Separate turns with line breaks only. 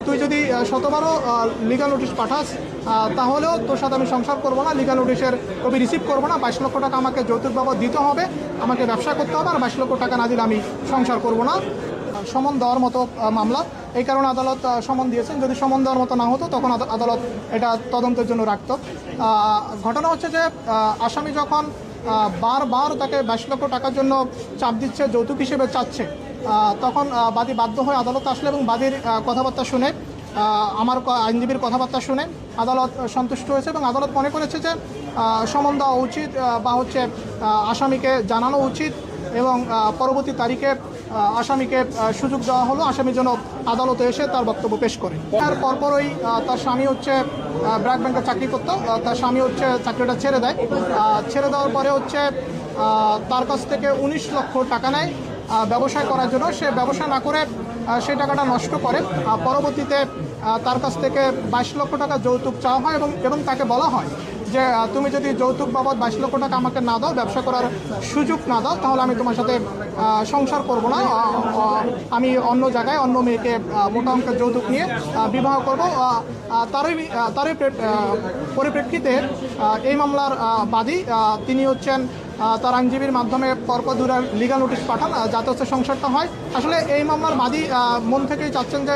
তুই যদি শতবারও legal notice পাঠাস তাহলেও তোর সাথে আমি সংসার করবো না, লিগাল নোটিশের কপি রিসিভ করবো না, 22 লক্ষ টাকা আমাকে যৌতুক বাবদ দিতে হবে, আমাকে ব্যবসা করতে হবে, আর 22 লক্ষ টাকা না দিলে আমি সংসার করব না। সমন দেওয়ার মতো মামলা, এই কারণে আদালত সমন দিয়েছেন। যদি সমন দেওয়ার মতো না হতো তখন আদালত এটা তদন্তের জন্য রাখত। ঘটনা হচ্ছে যে আসামি যখন বারবার তাকে 22 লক্ষ টাকার জন্য চাপ দিচ্ছে, যৌতুক হিসেবে চাচ্ছে, তখন বাদী বাধ্য হয়ে আদালত আসলে এবং বাদীর কথাবার্তা শুনে, আমার আইনজীবীর কথাবার্তা শুনে আদালত সন্তুষ্ট হয়েছে এবং আদালত মনে করেছে যে সমন দেওয়া উচিত বা হচ্ছে আসামিকে জানানো উচিত এবং পরবর্তী তারিখে আসামিকে সুযোগ দেওয়া হলো আসামির জন্য আদালতে এসে তার বক্তব্য পেশ করে। তার পরপরই তার স্বামী হচ্ছে ব্র্যাক ব্যাংকে চাকরি করত, তার স্বামী হচ্ছে চাকরিটা ছেড়ে দেয়। ছেড়ে দেওয়ার পরে হচ্ছে তার কাছ থেকে 19 লক্ষ টাকা নেয় ব্যবসা করার জন্য। সে ব্যবসা না করে সেই টাকাটা নষ্ট করে। পরবর্তীতে তার কাছ থেকে 22 লক্ষ টাকা যৌতুক চাওয়া হয় এবং তাকে বলা হয় যে তুমি যদি যৌতুক বাবদ 22 লক্ষ টাকা আমাকে না দাও, ব্যবসা করার সুযোগ না দাও, তাহলে আমি তোমার সাথে সংসার করব না, আমি অন্য জায়গায় অন্য মেয়েকে মোটা অঙ্কের যৌতুক নিয়ে বিবাহ করব। তারই পরিপ্রেক্ষিতে এই মামলার বাদী তিনি হচ্ছেন তার আইনজীবীর মাধ্যমে পরপর দুটো লিগাল নোটিশ পাঠান যাতে হচ্ছে সংসারটা হয়। আসলে এই মামলার বাদী মন থেকেই চাচ্ছেন যে